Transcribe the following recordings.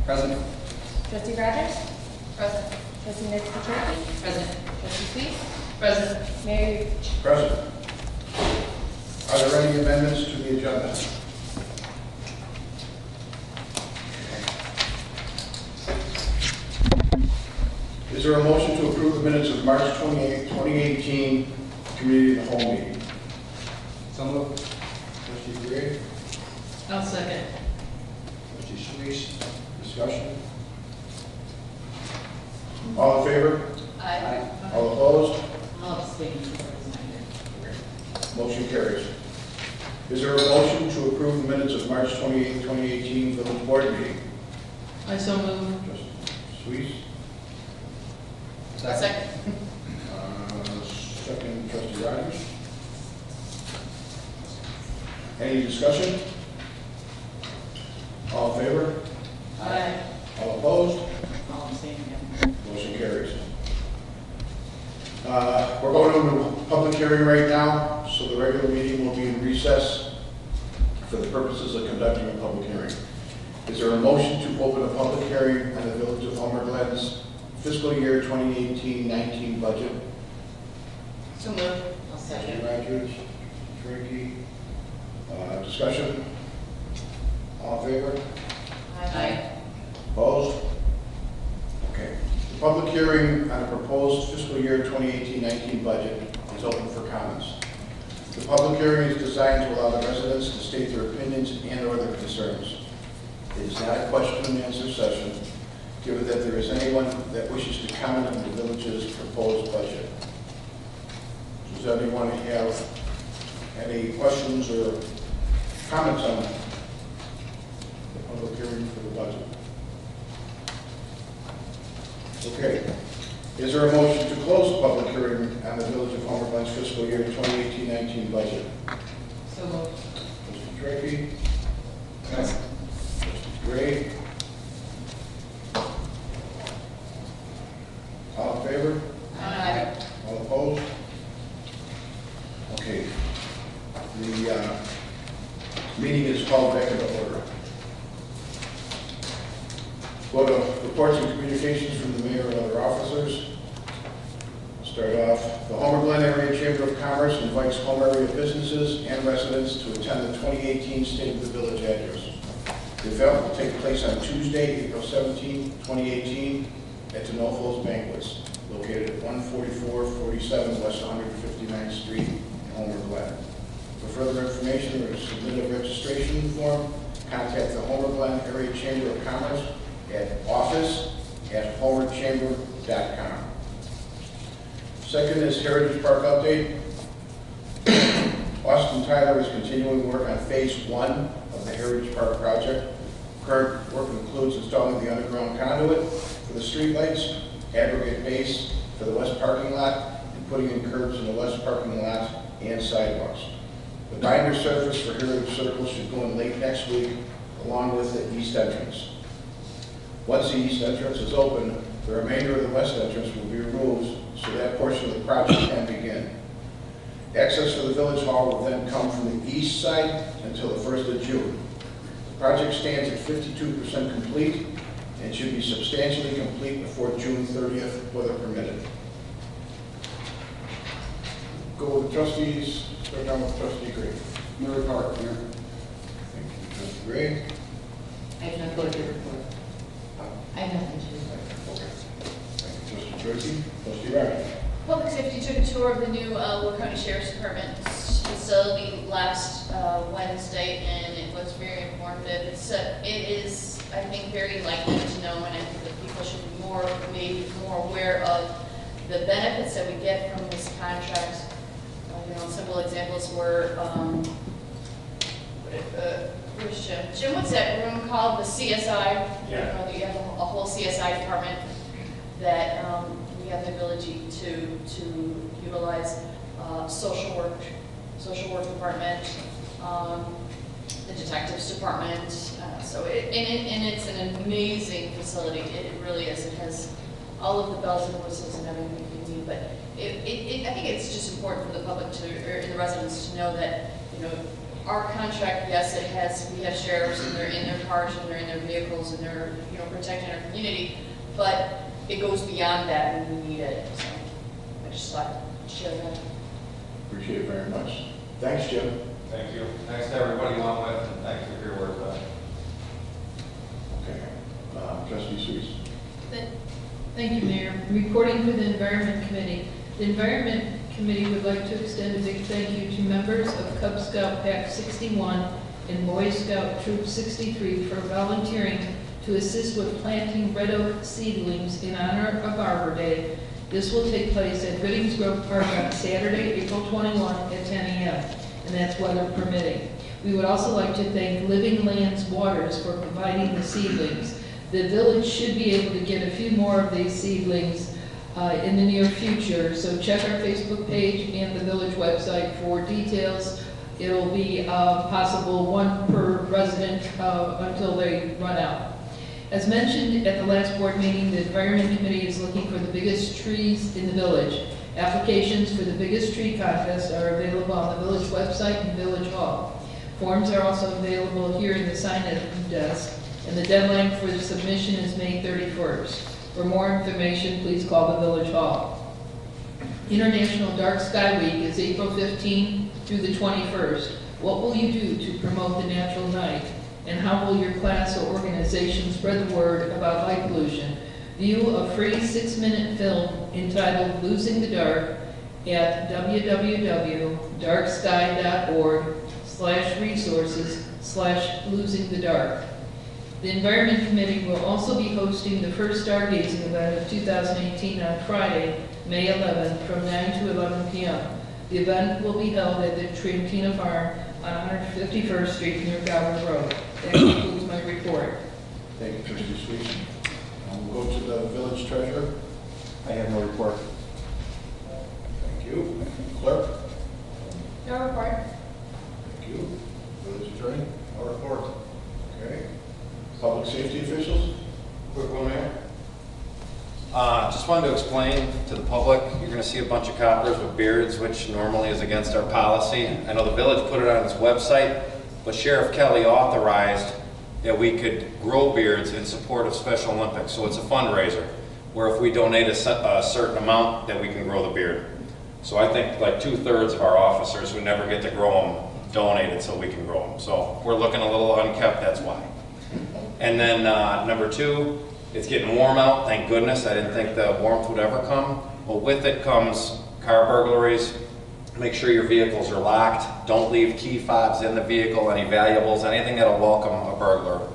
Present. Trustee Rogers? Present. Trustee Nitzke? Present. Trustee Sweet? Present. Mayor Yurich? Present. Are there any amendments to the agenda? Is there a motion to approve the minutes of March 28, 2018 Committee of the Whole meeting? So moved. Trustee Gray, I'll second. Trustee Sweet, discussion? All in favor? Aye. All opposed? I'll abstain. Motion carries. Is there a motion to approve the minutes of March 28, 2018 Village Board meeting? I so move. Trustee Sweet, Second. second Trustee Rogers. Any discussion? All in favor? Aye. All opposed? I'll abstain. Motion carries. We're going to a public hearing right now, so the regular meeting will be in recess for the purposes of conducting a public hearing. Is there a motion to open a public hearing on the Village of Homer Glen's fiscal year 2018-19 budget? So move. I'll Trustee second. Rogers, Tricky, discussion? All in favor? Aye. Opposed? Okay. The public hearing on the proposed fiscal year 2018-19 budget is open for comments. The public hearing is designed to allow the residents to state their opinions and/or their concerns. It is not a question and answer session, given that there is anyone that wishes to comment on the village's proposed budget. Does anyone have any questions or comments on the public hearing for the budget? Okay. Is there a motion to close the public hearing on the Village of Homer Glen's fiscal year 2018-19 budget? So move. Trustee Tracy? Trustee Gray? All in favor? Aye. All opposed? Okay. The meeting is called back into order. Go to reports and communications from the mayor and other officers. Start off, the Homer Glen Area Chamber of Commerce invites home area businesses and residents to attend the 2018 State of the Village address. The event will take place on Tuesday, April 17, 2018 at Denolfo's Banquets, located at 14447 West 159th Street in Homer Glen. For further information or to submit a registration form, contact the Homer Glen Area Chamber of Commerce at office@homerchamber.com. Second is Heritage Park update. Austin Tyler is continuing work on phase 1 of the Heritage Park project. Current work includes installing the underground conduit for the streetlights, aggregate base for the west parking lot, and putting in curbs in the west parking lot and sidewalks. The binder surface for Heritage Circle should go in late next week, along with the east entrance. Once the east entrance is open, the remainder of the west entrance will be removed so that portion of the project can begin. Access for the village hall will then come from the east side until the 1st of June. The project stands at 52% complete and should be substantially complete before June 30th, weather permitted. Go with the trustees, start down with Trustee Gray. No report, Mayor. Thank you, Trustee Gray. I have nothing to report. I have nothing to report. Okay. Thank you, Trustee Tracy. Trustee Rogers. Public Safety took a tour of the new Will County Sheriff's Department facility last Wednesday, and it was very informative. It is, I think, very likely to know, and I think that people should be maybe more aware of the benefits that we get from this contract. Simple examples were, where's Jim? Jim, what's that room called? The CSI? Yeah. You have a whole CSI department that we have the ability to utilize. Social work department, the detectives department. And it's an amazing facility. It really is. It has all of the bells and whistles and everything you need. But I think it's just important for the public to, or the residents to know that our contract, yes, it has, we have sheriffs and they're in their cars and they're in their vehicles and they're, you know, protecting our community, but it goes beyond that when we need it, so I just thought I'd share that. Appreciate it very much. Thanks, Jim. Thank you. Thanks to everybody on with, and thank you for your work. Okay. Trustee Suisse. Thank you, Mayor. Reporting for the Environment Committee. The Environment Committee would like to extend a big thank you to members of Cub Scout Pack 61 and Boy Scout Troop 63 for volunteering to assist with planting red oak seedlings in honor of Arbor Day. This will take place at Goodings Grove Park on Saturday, April 21 at 10 a.m., and that's weather permitting. We would also like to thank Living Lands Waters for providing the seedlings. The village should be able to get a few more of these seedlings in the near future, so check our Facebook page and the village website for details. It'll be possible one per resident until they run out. As mentioned at the last board meeting, the Environment Committee is looking for the biggest trees in the village. Applications for the biggest tree contest are available on the village website and Village Hall. Forms are also available here in the sign-in desk, and the deadline for the submission is May 31st. For more information, please call the Village Hall. International Dark Sky Week is April 15th through the 21st. What will you do to promote the natural night? And how will your class or organization spread the word about light pollution? View a free 6-minute film entitled Losing the Dark at www.darksky.org/resources/losingthedark. The Environment Committee will also be hosting the first stargazing event of 2018 on Friday, May 11th from 9 to 11 p.m. The event will be held at the Trentina Farm on 151st Street near Gower Road. That concludes my report. Thank you, Trustee Suisse. We'll go to the village treasurer. I have no report. Thank you. Clerk. No report. Thank you. Village attorney. No report. Okay. Public safety officials. Quick one, Mayor. Just wanted to explain to the public, you're going to see a bunch of coppers with beards, which normally is against our policy. I know the village put it on its website, but Sheriff Kelly authorized that we could grow beards in support of Special Olympics. So it's a fundraiser, where if we donate a certain amount, that we can grow the beard. So I think like 2/3 of our officers who never get to grow them donated so we can grow them. So we're looking a little unkept, that's why. And then number 2, it's getting warm out, thank goodness. I didn't think the warmth would ever come. But with it comes car burglaries. Make sure your vehicles are locked. Don't leave key fobs in the vehicle, any valuables, anything that'll welcome a burglar.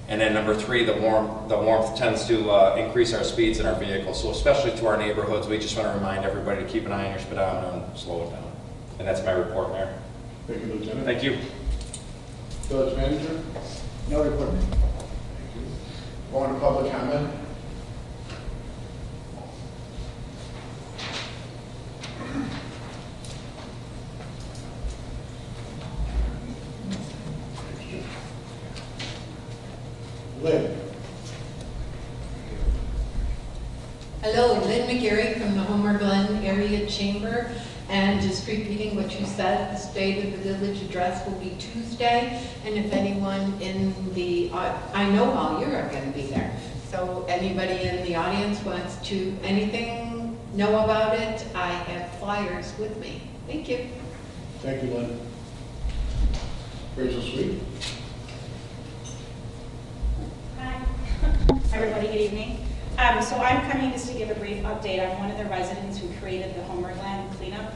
And then number 3, the warmth tends to increase our speeds in our vehicles. So especially to our neighborhoods, we just want to remind everybody to keep an eye on your speedometer and slow it down. And that's my report, Mayor. Thank you, Lieutenant. Thank you. Village manager. No report. Thank you. Going to public comment. Glen. Hello, Lynn McGarry from the Homer Glen Area Chamber. And just repeating what you said, the State of the Village address will be Tuesday. And if anyone in the, I know all you are going to be there. So anybody in the audience wants to know about it, I have flyers with me. Thank you. Thank you, Lynn. Rachel Sweet. Hi, everybody, good evening. So I'm coming just to give a brief update. I'm one of the residents who created the Homer Glen Cleanup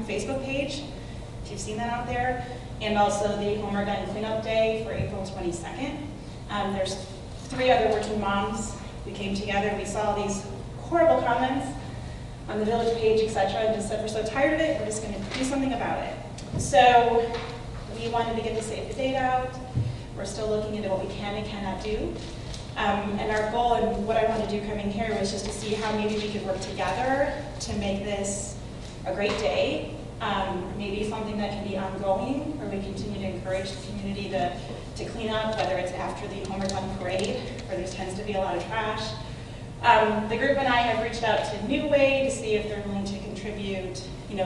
Facebook page, if you've seen that out there, and also the Homer Glen Cleanup Day for April 22nd. There's 3 other working moms. We came together, we saw these horrible comments on the village page, etc., and just said, we're so tired of it, we're just going to do something about it. So we wanted to get the save the date out. We're still looking into what we can and cannot do. And our goal and what I wanted to do coming here was just to see how maybe we could work together to make this a great day, maybe something that can be ongoing, where we continue to encourage the community to clean up, whether it's after the Homer Glen Parade, where there tends to be a lot of trash. The group and I have reached out to New Way to see if they're willing to contribute,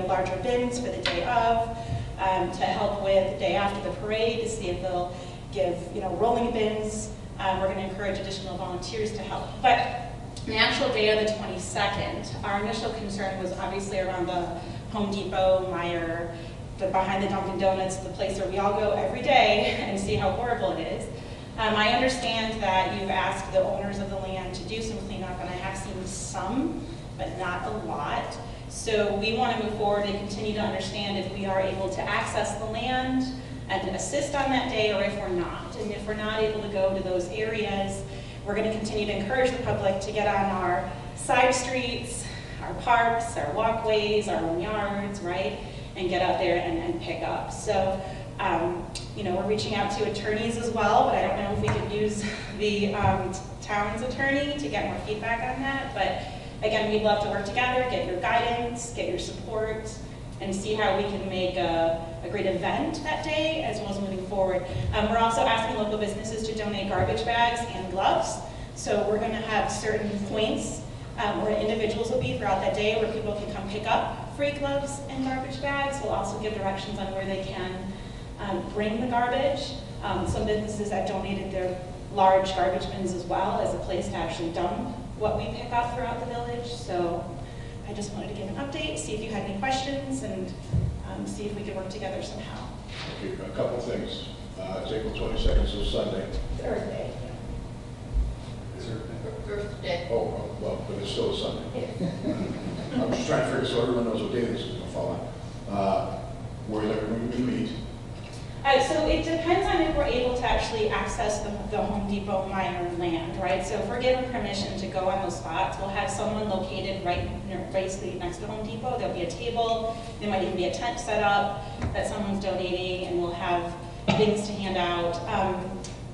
larger bins for the day of. to help with the day after the parade, to see if they'll give, rolling bins. We're going to encourage additional volunteers to help. But the actual day of the 22nd, our initial concern was obviously around the Home Depot, Meijer, behind the Dunkin' Donuts, the place where we all go every day and see how horrible it is. I understand that you've asked the owners of the land to do some cleanup, and I have seen some, but not a lot. So we want to move forward and continue to understand if we are able to access the land and assist on that day, or if we're not. And if we're not able to go to those areas, we're going to continue to encourage the public to get on our side streets, our parks, our walkways, our own yards, right? And get out there and pick up. So, we're reaching out to attorneys as well, but I don't know if we could use the town's attorney to get more feedback on that. But again, we'd love to work together, get your guidance, get your support, and see how we can make a great event that day, as well as moving forward. We're also asking local businesses to donate garbage bags and gloves. So we're going to have certain points where individuals will be throughout that day where people can come pick up free gloves and garbage bags. We'll also give directions on where they can bring the garbage. Some businesses have donated their large garbage bins as well as a place to actually dump what we pick up throughout the village. So I just wanted to give an update, see if you had any questions, and see if we could work together somehow. Okay, a couple things. It's April 22nd, so Sunday. Thursday. Thursday. Oh, well, but it's still a Sunday. I'm just trying to figure so everyone knows what day this is going to fall on. Where are we going to meet? So it depends on if we're able to actually access the Home Depot Meijer land, right? So if we're given permission to go on those spots, we'll have someone located basically next to Home Depot. There'll be a table, there might even be a tent set up that someone's donating, and we'll have things to hand out.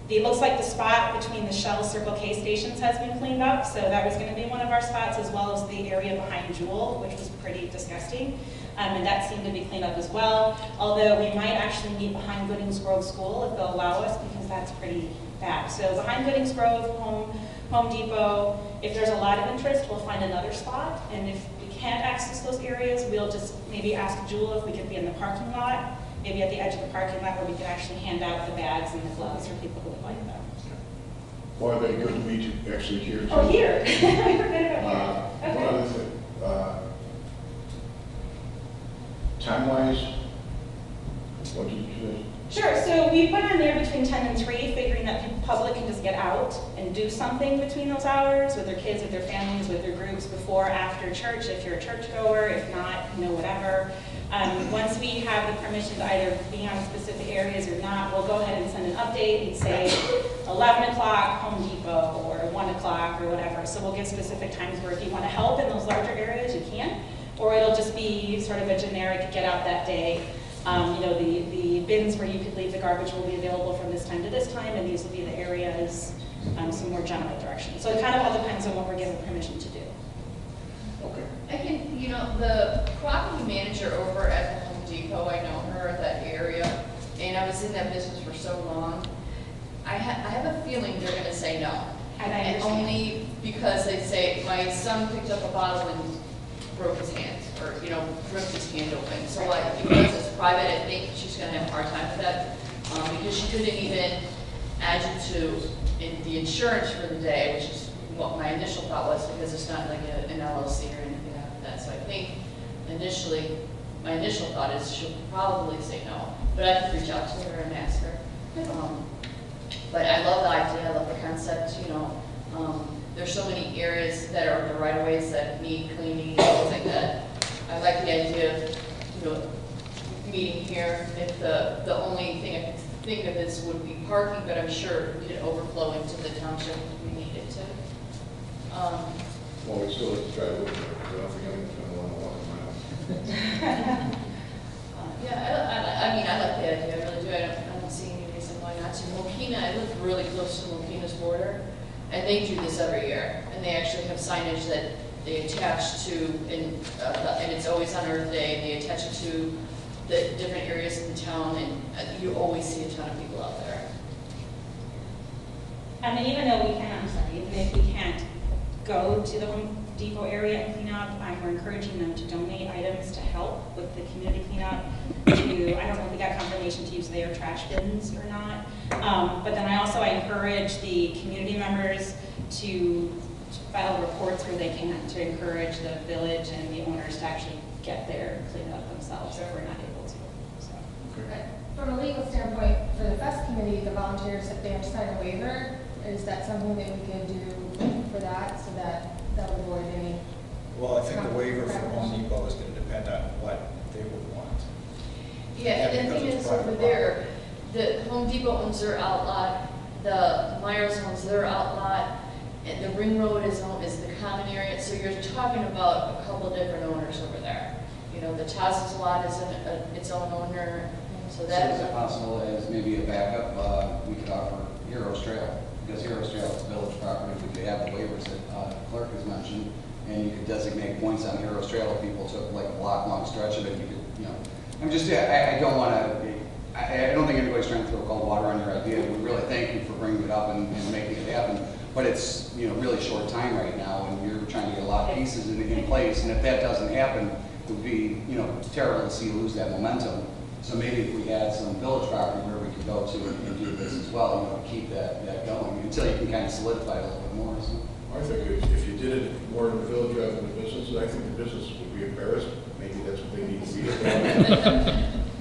It looks like the spot between the Shell Circle K stations has been cleaned up, so that was going to be one of our spots, as well as the area behind Jewel, which was pretty disgusting. And that seemed to be cleaned up as well, although we might actually meet behind Goodings Grove School if they'll allow us, because that's pretty bad. So behind Goodings Grove, Home Depot, if there's a lot of interest, we'll find another spot, and if we can't access those areas, we'll just maybe ask Jewel if we could be in the parking lot, maybe at the edge of the parking lot where we could actually hand out the bags and the gloves for people who would like them. Or are they good to meet you actually here? Too? Oh, here. We forget about here. Okay. One other thing. Time-wise, what did you say? Sure, so we put on there between 10 and 3, figuring that the public can just get out and do something between those hours with their kids, with their families, with their groups, before, after church, if you're a churchgoer, if not, whatever. Once we have the permission to either be on specific areas or not, we'll go ahead and send an update and say 11 o'clock, Home Depot, or 1 o'clock, or whatever. So we'll give specific times where if you want to help in those larger areas, you can. Or it'll just be sort of a generic get out that day. The bins where you could leave the garbage will be available from this time to this time, and these will be the areas, some more general directions. So it kind of all depends on what we're given permission to do. Okay. I can, the property manager over at the Home Depot, I know her, that area, and I was in that business for so long. I have a feeling they're going to say no. And I And understand. only because they say, my son picked up a bottle and broke his hand, or, ripped his hand open. So because it's private, I think she's gonna have a hard time with that, because she couldn't even add you to the insurance for the day, which is what my initial thought was, because it's not like an LLC or anything like that. So I think my initial thought is she'll probably say no, but I could reach out to her and ask her. But I love the idea, I love the concept, there's so many areas that are the right-of-ways that need cleaning and things like that. I like the idea of, meeting here. If the only thing I could think of is would be parking, but I'm sure we could overflow into the township if we needed to. Well, we still have to try to look at it, because I don't think anyone's going to want to walk around. I like the idea, I really do. I don't see any reason why not to. Mokina, I live really close to Mokina's border, and they do this every year. And they actually have signage that they attach to, and it's always on Earth Day, and they attach it to the different areas of the town, and you always see a ton of people out there. And even though even if we can't go to the Home Depot area and clean up, we're encouraging them to donate items to help with the community cleanup. to, I don't know if we got confirmation to use their trash bins or not. But then I encourage the community members to file reports where they can, to encourage the village and the owners to actually get there and clean it up themselves if we're not able to, so. Right. From a legal standpoint, for the fest committee, the volunteers, if they have to sign a waiver, is that something that we could do for that, so that would avoid any? Well, I think the waiver for Home Depot is going to depend on what they would want. Yeah, and the thing is, over there, the Home Depot owns their outlot, the Myers owns their outlot, and the Ring Road is the common area, so you're talking about a couple different owners over there. You know, the Chaz's lot is its own owner, so So that. is it possible as maybe a backup, we could offer Heroes Trail? Because Heroes Trail is village property, we could have the waivers that clerk has mentioned, and you could designate points on Heroes Trail if people took like a block-long stretch of it, you could, you know. I don't want to, I don't think anybody's trying to throw cold water on your idea. We really thank you for bringing it up and making it happen. But it's, you know, really short time right now, and you're trying to get a lot of pieces in place, and if that doesn't happen, it would be, you know, terrible to see you lose that momentum. So maybe if we had some village property where we could go to and do this as well, you know, keep that going until you can kind of solidify it a little bit more. So. I think if you did it more in the village rather than the businesses, I think the business would be embarrassed. Maybe that's what they need to be.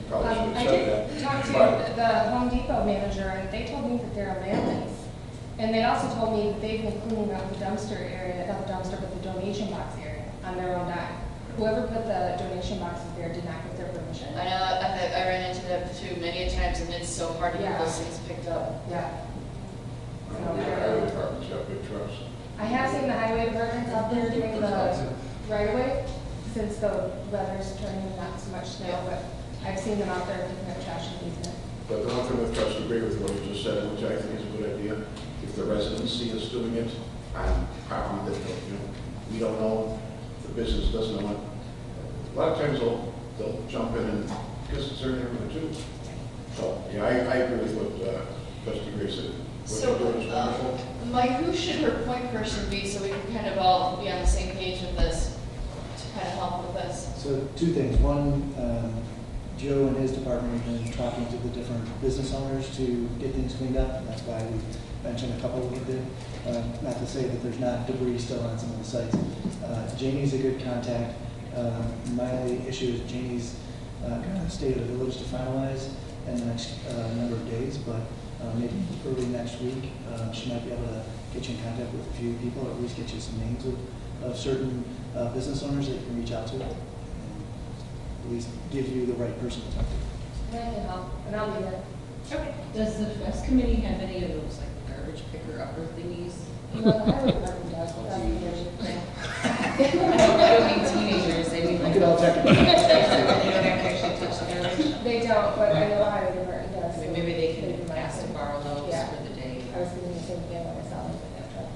Probably should have I said that. did talk to But the Home Depot manager, and they told me that they're a land lease. And they also told me that they've been cleaning up the dumpster area, not the dumpster, but the donation box area on their own dime. Whoever put the donation boxes there did not get their permission. I know, I ran into that too many times, and it's so hard to get those things picked up. Yeah. I don't think the highway department's got big trucks. I have seen the highway departments out there doing the right of way since the weather's turning, not so much snow, but I've seen them out there picking up trash and using it. But the one thing with trucks, I agree with what you just said, which I think is a good idea. If the residents see us doing it on property that, you know, we don't know, the business doesn't know it, a lot of times they'll jump in and, because it's their neighborhood too. So, yeah, I agree with what Trustee Gray said. What you're doing is wonderful. Mike, who should her point person be so we can kind of all be on the same page with this to kind of help with this? So two things. One, Joe and his department have been talking to the different business owners to get things cleaned up. And that's why we mentioned a couple of them. Not to say that there's not debris still on some of the sites. Janie's a good contact. My only issue is Janie's kind of stay at the village to finalize in the next number of days, but maybe early next week, she might be able to get you in contact with a few people, or at least get you some names of certain business owners that you can reach out to, and at least give you the right person to talk to. I can help, and I'll be there. Okay. Does the fest committee have any of those like garbage picker upper thingies? No, the highway department does, but that's the thing. I don't mean teenagers, they mean You like. could all check it. They don't have to actually touch the garbage. They don't, but I know the highway department does. I mean, maybe they can ask to borrow those Yeah. for the day. I was thinking the same thing when I saw them in that truck.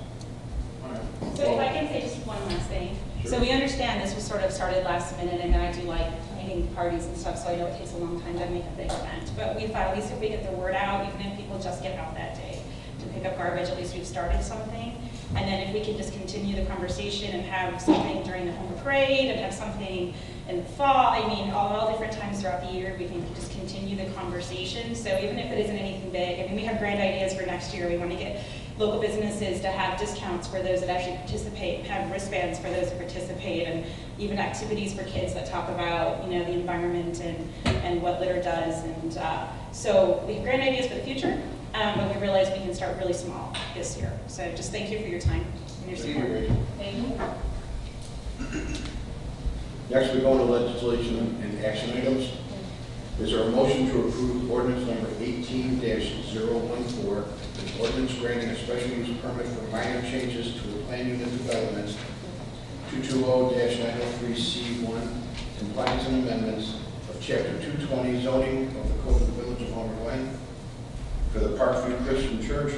All right. So if I can say just one last thing. Sure. So we understand this was sort of started last minute, and I do like planning parties and stuff, so I know it takes a long time to make a big event. But we thought at least if we get the word out, even if people just get out that day to pick up garbage, at least we've started something. And then if we can just continue the conversation and have something during the Homer Parade and have something in the fall, I mean, all different times throughout the year, we can just continue the conversation. So even if it isn't anything big, I mean, we have grand ideas for next year. We want to get local businesses to have discounts for those that actually participate, have wristbands for those that participate, and even activities for kids that talk about, you know, the environment and what litter does. And so we have grand ideas for the future, but we realize we can start really small this year. So just thank you for your time and your Thank support. you, Rachel. Thank you. Next, we go to legislation and action items. Is there a motion to approve ordinance number 18-014, an ordinance granting a special use permit for minor changes to a plan unit development, 220-903C1, compliance and amendments of Chapter 220 zoning of the Code of the Village of Homer Glen for the Parkview Christian Church,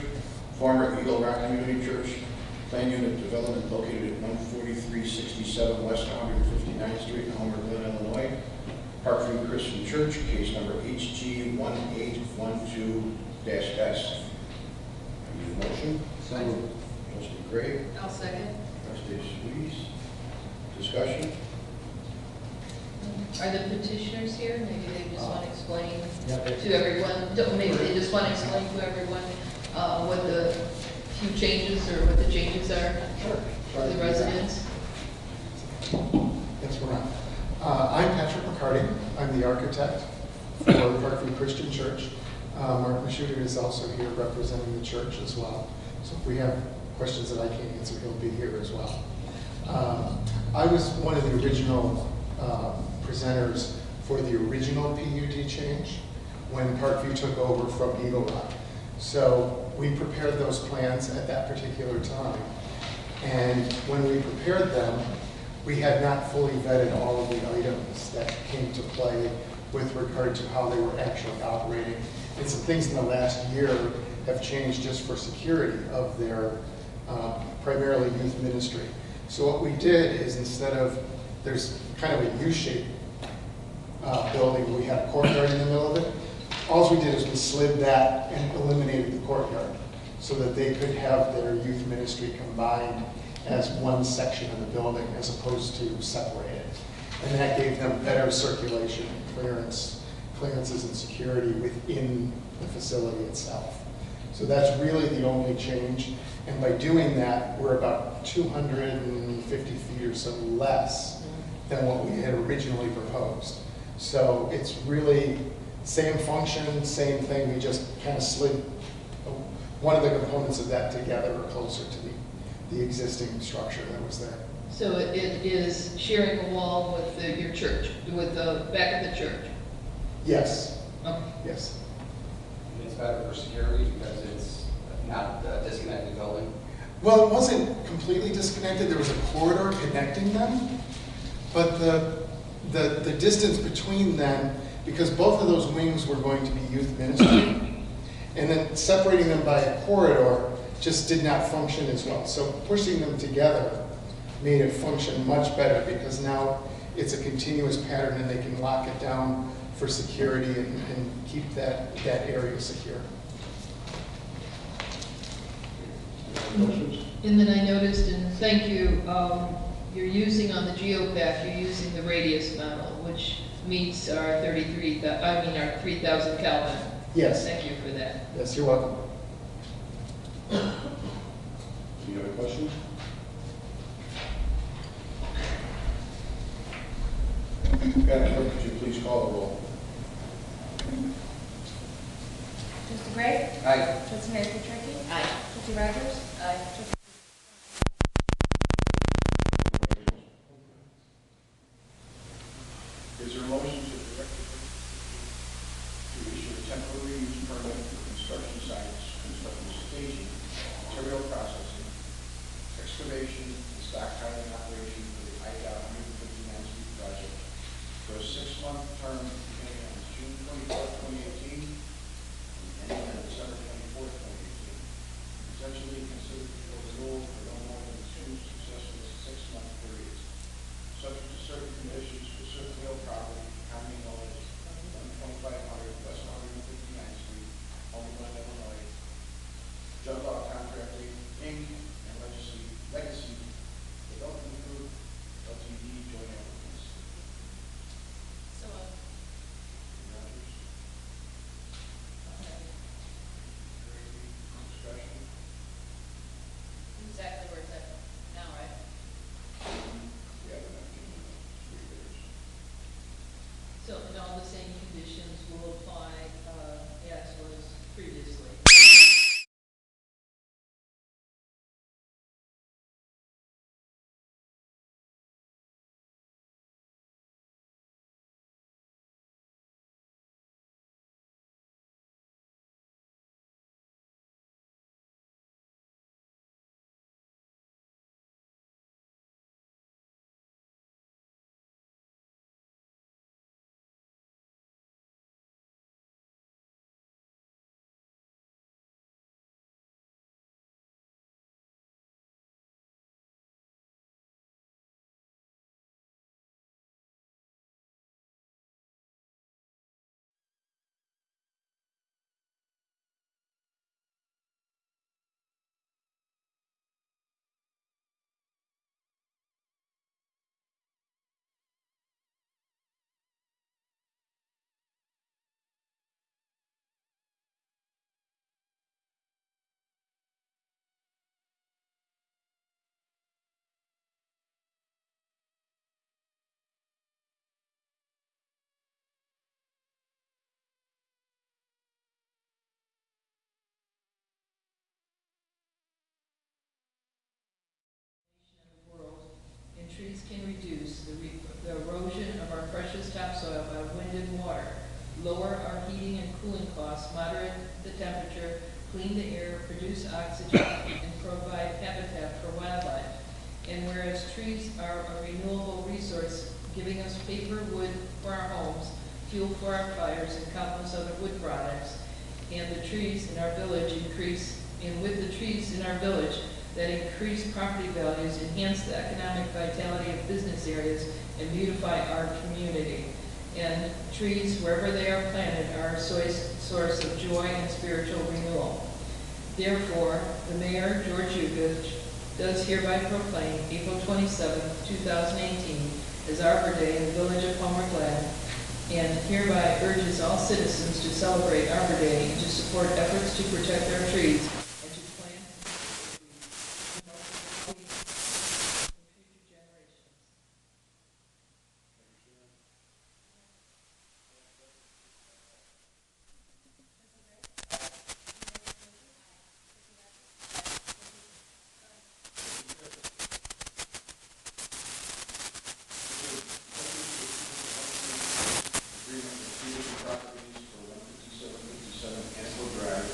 former Eagle Rock Community Church, plan unit development located at 14367 West 159th Street in Homer Glen, Illinois. Parkview Christian Church, case number HG1812-S. I need a motion. Second. Trustee Gray, I'll second. Trustee Sweet. Discussion? Are the petitioners here? Maybe they just want to explain Yeah. to everyone, maybe they just want to explain to everyone what the few changes or what the changes are to the residents. Yes, we're on. I'm Patrick McCarty. I'm the architect for Parkview Christian Church. Mark Mashuter is also here representing the church as well. So if we have questions that I can't answer, he'll be here as well. I was one of the original presenters for the original PUD change when Parkview took over from Eagle Rock. So we prepared those plans at that particular time. And when we prepared them, we had not fully vetted all of the items that came to play with regard to how they were actually operating. And some things in the last year have changed just for security of their primarily youth ministry. So what we did is instead of, there's kind of a U-shaped building, we had a courtyard in the middle of it. All we did is we slid that and eliminated the courtyard so that they could have their youth ministry combined as one section of the building as opposed to separated. And that gave them better circulation, clearances and security within the facility itself. So that's really the only change. And by doing that, we're about 250 feet or so less than what we had originally proposed. So it's really same function, same thing. We just kind of slid one of the components of that together or closer to the existing structure that was there. So it is sharing a wall with your church, with the back of the church? Yes. Okay. Yes. It's better for security because it's not a disconnected building. Well, it wasn't completely disconnected. There was a corridor connecting them, but the distance between them, because both of those wings were going to be youth ministry, and then separating them by a corridor just did not function as well. So pushing them together made it function much better because now it's a continuous pattern and they can lock it down for security and keep that area secure. And then I noticed, and thank you, you're using on the geopath, you're using the radius model, which meets our 3,000 Kelvin. Yes. Thank you for that. Yes, you're welcome. Any other questions? Madam Clerk, could you please call the roll? Trustee Gray? Aye. Trustee Mary Patricky? Aye. Trustee Rogers? Aye. Is there a motion to direct the clerk to issue a temporary use permit for construction sites, construction staging, material processing, excavation, and stockpiling operation for the IDOT 159th Street project for a 6-month term beginning on June 24th, 2018, and ending on December 24th, 2018. Essentially considered for renewal for no more than 2 successive 6-month periods, subject to certain conditions for certain real property commonly known as 12500 West 159th Street, Glen, Illinois, John Law Contracting, Inc., and Legacy Development Group, LTD, joint applicants. So, lower our heating and cooling costs, moderate the temperature, clean the air, produce oxygen, and provide habitat for wildlife. And whereas trees are a renewable resource, giving us paper, wood for our homes, fuel for our fires, and countless other wood products, and the trees in our village increase, and with the trees in our village that increase property values, enhance the economic vitality of business areas, and beautify our community. And trees, wherever they are planted, are a source of joy and spiritual renewal. Therefore, the Mayor, George Yukich, does hereby proclaim April 27, 2018 as Arbor Day in the village of Homer Glen, and hereby urges all citizens to celebrate Arbor Day and to support efforts to protect our trees and to plant for future generations. Agreement with Peterson Properties for 15757 Anfield Drive,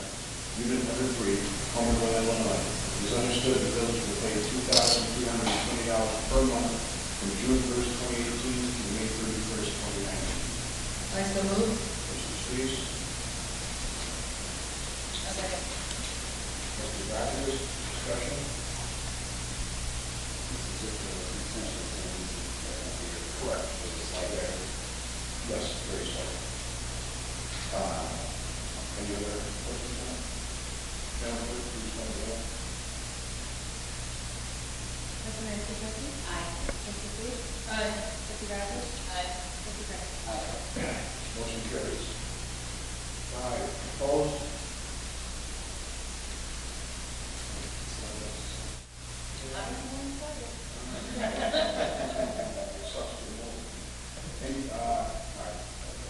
Unit Number 3, Homer Glen, Illinois. It is understood the village will pay $2,320 per month from June 1st, 2018 to May 31st, 2019. I so move. Mr. Streets? A second. Mr. Rogers, discussion? This is just a extension of the Correct. Just like that. Yes, very sorry. Any other questions on it? Jennifer, please call the roll. Vice Mayor Kukowski? Aye. Trustee Steve? Aye. Trustee Rogers? Aye. Trustee Greg? Aye. Motion carries. 5, opposed? Any, all right.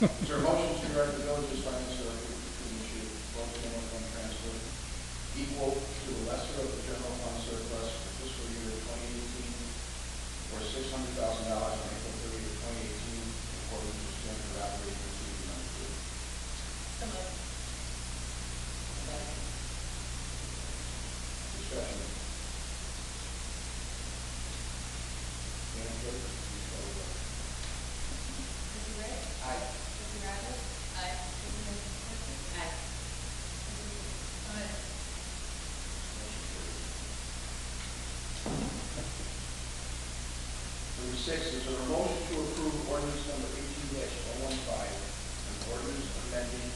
Is there a motion to direct the village's finance director to initiate both general fund transfer equal to the lesser of the general fund surplus for fiscal year 2018 or $600,000 on April 30th, 2018, according to standard operating procedure number 2? So moved. Discussion. Madam Clerk, please call the roll. Trustee Greg? Aye. Trustee Rogers? Aye. Trustee Mayor Kukowski? Aye. Trustee Steve? Aye. Number 6, is there a motion to approve ordinance number 18-015, an ordinance amending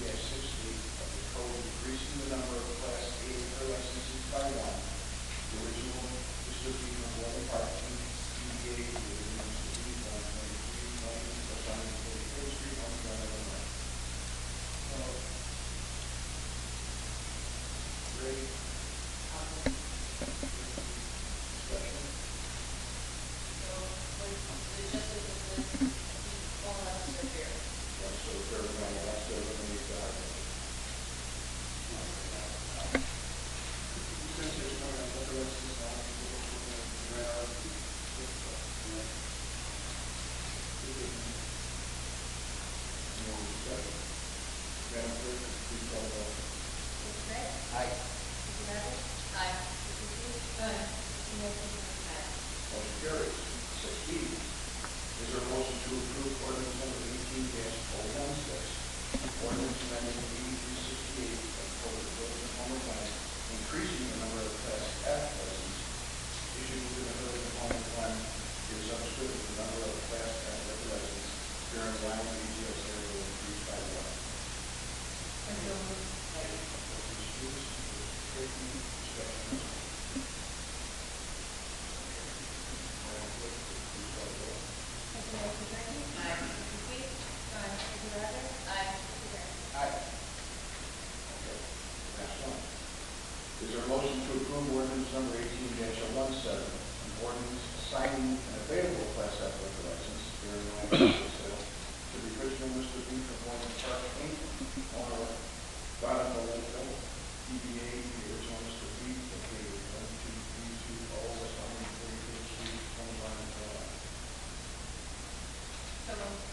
83-68 of the code increasing the number of Class A liquor licenses by 1, the original distribution of water parking, DBA, the original distribution on 23, 20, plus 143rd Street, Homer Glen, Illinois. Ready? Discussion? So, what the justice of this, all of us are here. Yes, so for everyone, that's the eliminate that. Since there's no liquor license now, we'll go to the ground. No discussion. Madam Clerk, please call the roll. Trustee Greg? Aye. Trustee Rogers? Aye. Trustee Steve? Aye. Trustee Mayor Kukowski? Motion carries. 6B, is there a motion to approve ordinance number 18-016, ordinance amending 8368 of the Code of the Village of Homer Glen, increasing the number of Class F licenses issued within the Village of Homer Glen. It is understood that the number of Class F liquor licenses during the line of ATS area will increase by 1. I so move. Vice Mayor Kukowski? Aye. Trustee Steve? Trustee Rogers? Aye. Trustee Greg? Aye. Okay, last one. Is there a motion to approve ordinance number 18-017, an ordinance assigning an available Class F liquor license during the line of sale to the original Mr. B from Glen Park Inc., owner of Bonneville Lakeville, DBA, the original Mr. B, located at 12320 West 143rd Street, Homer Glen, Illinois. So moved.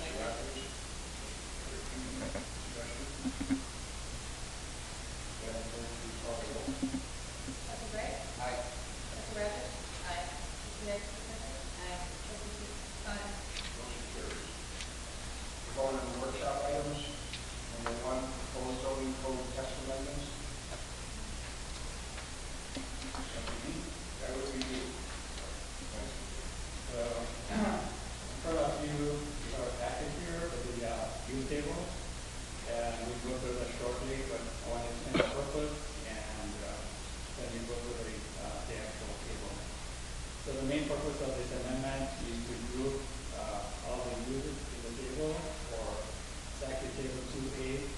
Mr. Rogers? table. And we go through that shortly, but I want to explain the purpose and then we go through the actual table. So the main purpose of this amendment is to group all the uses in the table for exactly table 2A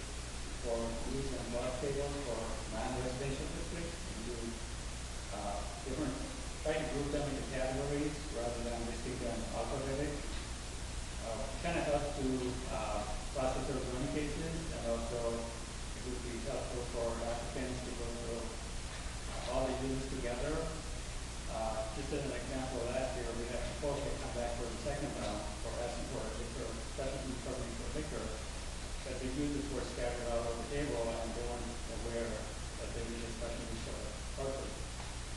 for use and block tables for non-residential districts into different, try to group them into categories rather than listing them alphabetic. Kind of helps to process those zoning cases, and also it would be helpful for applicants to go through all the uses together. Just as an example, last year we had supposed to come back for the second round for asking for a liquor, special use permit for liquor, but the uses were scattered all over the table and they weren't aware that they needed special use for the purpose.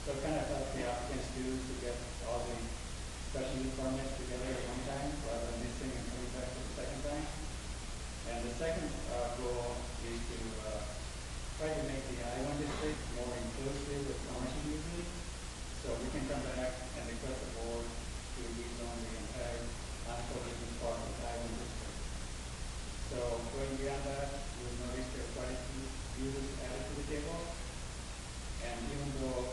So it kind of helps the applicants to get all the special use permits together at one time rather than missing and coming back for the second time. And the second goal is to try to make the I-1 district more inclusive with commercial uses. So we can come back and request the board to rezone the entire non-commercial part of the I-1 district. So going beyond that, you'll notice there are quite a few uses added to the table. And even though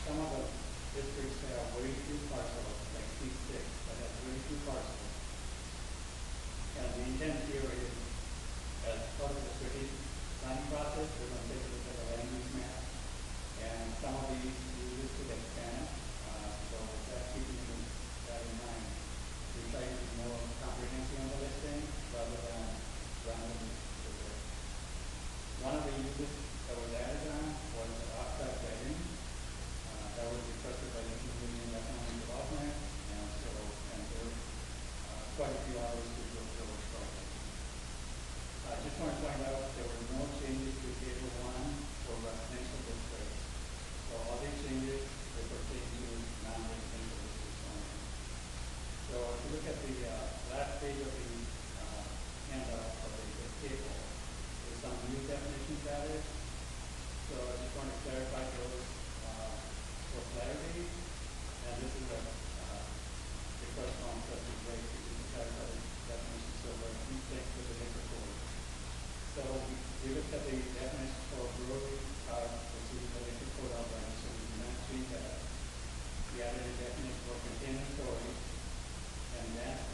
some of the districts have very few parcels, like C6, that has very few parcels, and the intent here is, as part of the strategic planning process, we're going to take a look at the land use map, and some of these uses could expand. So with that, keeping that in mind, we try to be more comprehensive on the listing rather than randomly specific. One of the uses that was added on was off-track bedding. That was requested by the Community and Economic Development, and so, and there were quite a few others to go through shortly. I just want to point out there were no changes to Table 1 for residential districts. So all these changes, they pertain to non-residential districts only. So if you look at the last page of the handout of the table, there's some new definitions added. So I just want to clarify those for clarity. And this is a request from Trustee Blake to clarify the definition so that we take to the liquor code. So we looked at the definition for brewery, which is the liquor code outline, so we did not change that. We added a definition for container storage and advanced